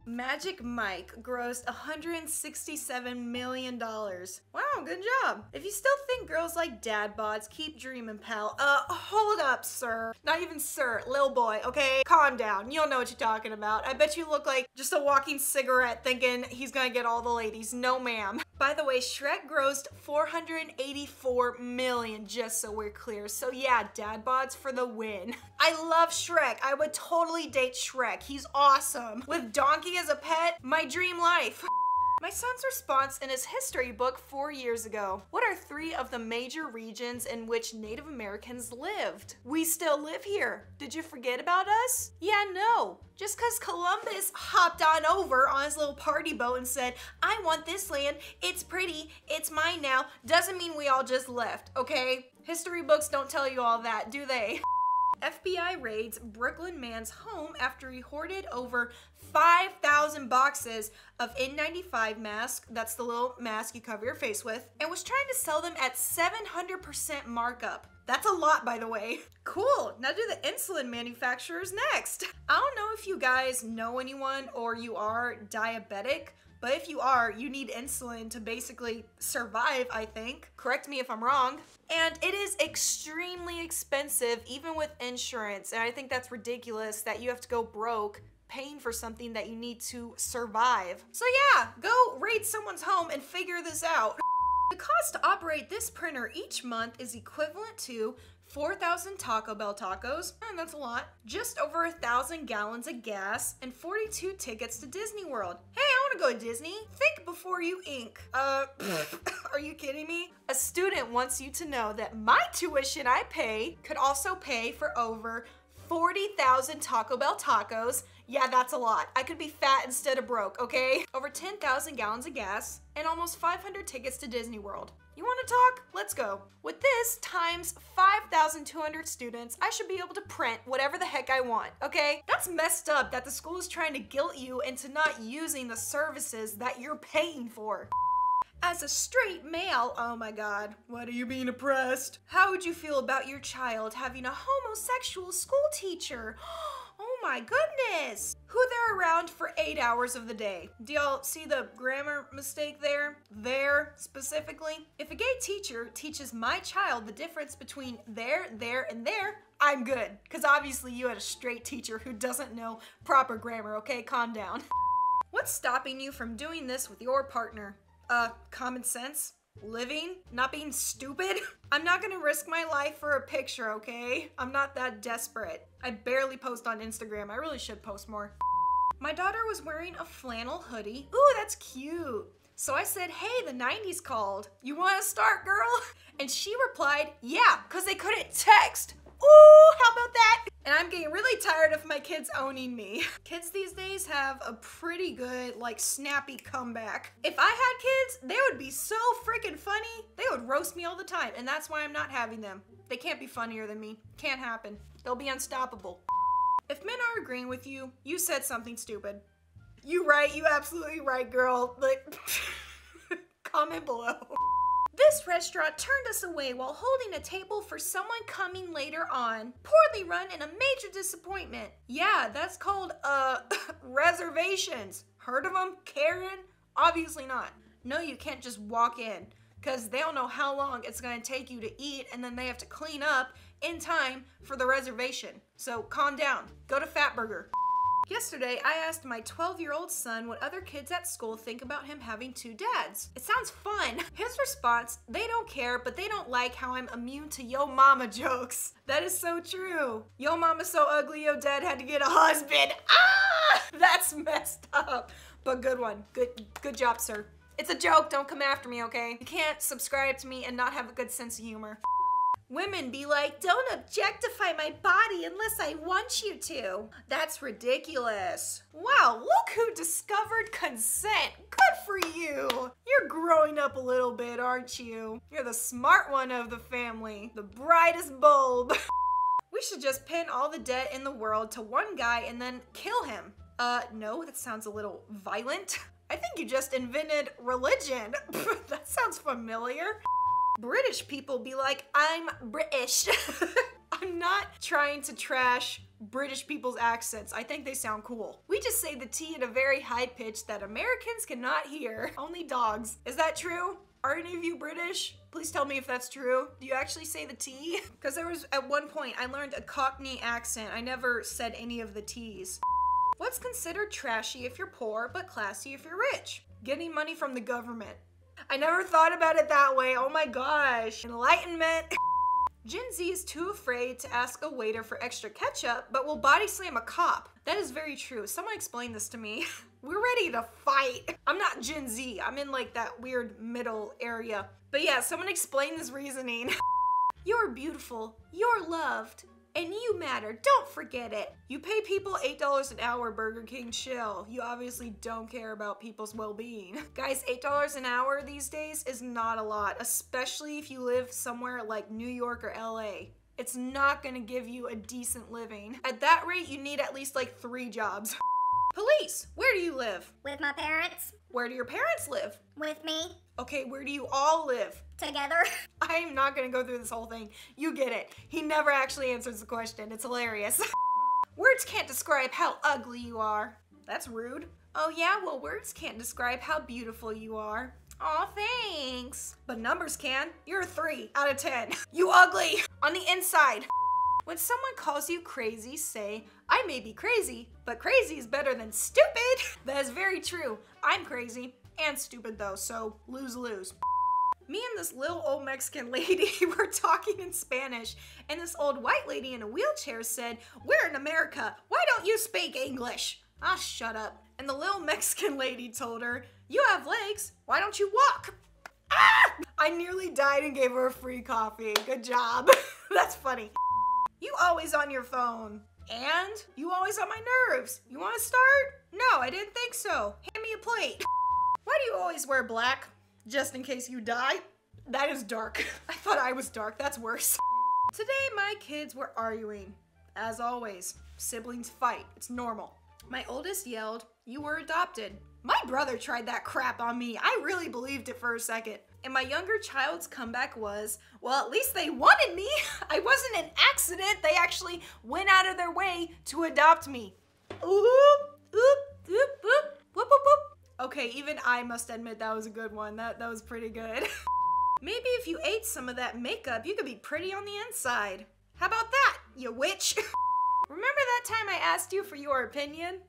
Magic Mike grossed $167 million. Wow, good job. If you still think girls like dad bods, keep dreaming, pal. Hold up, sir. Not even sir, lil boy, okay? Calm down. You don't know what you're talking about. I bet you look like just a walking cigarette thinking he's gonna get all the ladies. No, ma'am. By the way, Shrek grossed $484 million, just so we're clear. So yeah, dad bods for the win. I love Shrek. I would totally date Shrek. He's awesome. With Donkey as a pet, my dream life. My son's response in his history book 4 years ago. What are 3 of the major regions in which Native Americans lived? We still live here. Did you forget about us? Yeah, no. Just because Columbus hopped on over on his little party boat and said, I want this land, it's pretty, it's mine now, doesn't mean we all just left, okay? History books don't tell you all that, do they? FBI raids Brooklyn man's home after he hoarded over 5,000 boxes of N95 mask, that's the little mask you cover your face with, and was trying to sell them at 700% markup. That's a lot, by the way. Cool, now do the insulin manufacturers next. I don't know if you guys know anyone or you are diabetic, but if you are, you need insulin to basically survive, I think. Correct me if I'm wrong. And it is extremely expensive, even with insurance. And I think that's ridiculous that you have to go broke paying for something that you need to survive. So yeah, go raid someone's home and figure this out. The cost to operate this printer each month is equivalent to 4,000 Taco Bell tacos, and that's a lot, just over 1,000 gallons of gas, and 42 tickets to Disney World. Hey, I wanna go to Disney. Think before you ink. Are you kidding me? A student wants you to know that my tuition I pay could also pay for over 40,000 Taco Bell tacos. Yeah, that's a lot. I could be fat instead of broke, okay? Over 10,000 gallons of gas and almost 500 tickets to Disney World. You wanna talk? Let's go. With this times 5,200 students, I should be able to print whatever the heck I want, okay? That's messed up that the school is trying to guilt you into not using the services that you're paying for. As a straight male, oh my god, what are you being oppressed? How would you feel about your child having a homosexual school teacher? Oh my goodness! Who they're around for 8 hours of the day. Do y'all see the grammar mistake there? There, specifically. If a gay teacher teaches my child the difference between there, and there, I'm good. Because obviously you had a straight teacher who doesn't know proper grammar, okay? Calm down. What's stopping you from doing this with your partner? Common sense? Living? Not being stupid? I'm not gonna risk my life for a picture, okay? I'm not that desperate. I barely post on Instagram. I really should post more. My daughter was wearing a flannel hoodie. Ooh, that's cute. So I said, hey, the 90s called. You wanna start, girl? And she replied, yeah, cause they couldn't text. Ooh, how about that? And I'm getting really tired of my kids owning me. Kids these days have a pretty good, like, snappy comeback. If I had kids, they would be so freaking funny. They would roast me all the time, and that's why I'm not having them. They can't be funnier than me. Can't happen. They'll be unstoppable. If men are agreeing with you, you said something stupid. You right, you absolutely right, girl. Like, comment below. This restaurant turned us away while holding a table for someone coming later on. Poorly run and a major disappointment. Yeah, that's called, reservations. Heard of them, Karen? Obviously not. No, you can't just walk in, because they don't know how long it's gonna take you to eat, and then they have to clean up in time for the reservation. So calm down. Go to Fatburger. Yesterday, I asked my 12-year-old son what other kids at school think about him having 2 dads. It sounds fun. His response, they don't care, but they don't like how I'm immune to yo mama jokes. That is so true. Yo mama's so ugly, yo dad had to get a husband. Ah! That's messed up. But good one. Good job, sir. It's a joke, don't come after me, okay? You can't subscribe to me and not have a good sense of humor. Women be like, don't objectify my body unless I want you to. That's ridiculous. Wow, look who discovered consent. Good for you. You're growing up a little bit, aren't you? You're the smart one of the family. The brightest bulb. We should just pin all the debt in the world to one guy and then kill him. No, that sounds a little violent. I think you just invented religion. That sounds familiar. British people be like, I'm British. I'm not trying to trash British people's accents. I think they sound cool. We just say the T at a very high pitch that Americans cannot hear. Only dogs. Is that true? Are any of you British? Please tell me if that's true. Do you actually say the T? Because there was, at one point, I learned a Cockney accent. I never said any of the T's. What's considered trashy if you're poor, but classy if you're rich? Getting money from the government. I never thought about it that way. Oh my gosh. Enlightenment. Gen Z is too afraid to ask a waiter for extra ketchup, but will body slam a cop. That is very true. Someone explain this to me. We're ready to fight. I'm not Gen Z. I'm in like that weird middle area. But yeah, someone explain this reasoning. You're beautiful. You're loved. And you matter. Don't forget it. You pay people $8 an hour, Burger King, chill. You obviously don't care about people's well-being. Guys, $8 an hour these days is not a lot, especially if you live somewhere like New York or LA. It's not gonna give you a decent living. At that rate, you need at least like 3 jobs. Police, where do you live? With my parents. Where do your parents live? With me. Okay, where do you all live? Together. I'm not gonna go through this whole thing. You get it. He never actually answers the question. It's hilarious. Words can't describe how ugly you are. That's rude. Oh yeah, well words can't describe how beautiful you are. Aw, thanks. But numbers can. You're a 3 out of 10. You ugly. On the inside. When someone calls you crazy, say, I may be crazy, but crazy is better than stupid. That is very true. I'm crazy and stupid though, so lose-lose. Me and this little old Mexican lady were talking in Spanish, and this old white lady in a wheelchair said, we're in America, why don't you speak English? Ah, shut up. And the little Mexican lady told her, you have legs, why don't you walk? Ah! I nearly died and gave her a free coffee. Good job. That's funny. You always on your phone. And you always on my nerves. You want to start? No, I didn't think so. Hand me a plate. Why do you always wear black? Just in case you die? That is dark. I thought I was dark. That's worse. Today, my kids were arguing. As always, siblings fight. It's normal. My oldest yelled, you were adopted. My brother tried that crap on me. I really believed it for a second. And my younger child's comeback was, well, at least they wanted me. I wasn't an accident. They actually went out of their way to adopt me. Oop, oop, oop, oop, whoop, whoop, whoop. Okay, even I must admit that was a good one. That was pretty good. Maybe if you ate some of that makeup, you could be pretty on the inside. How about that, you witch? Remember that time I asked you for your opinion?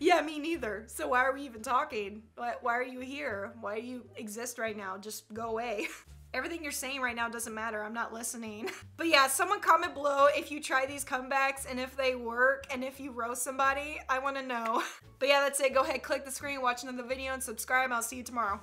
Yeah, me neither. So why are we even talking? Why are you here? Why do you exist right now? Just go away. Everything you're saying right now doesn't matter. I'm not listening. But yeah, someone comment below if you try these comebacks and if they work and if you roast somebody. I want to know. But yeah, that's it. Go ahead, click the screen, watch another video, and subscribe. I'll see you tomorrow.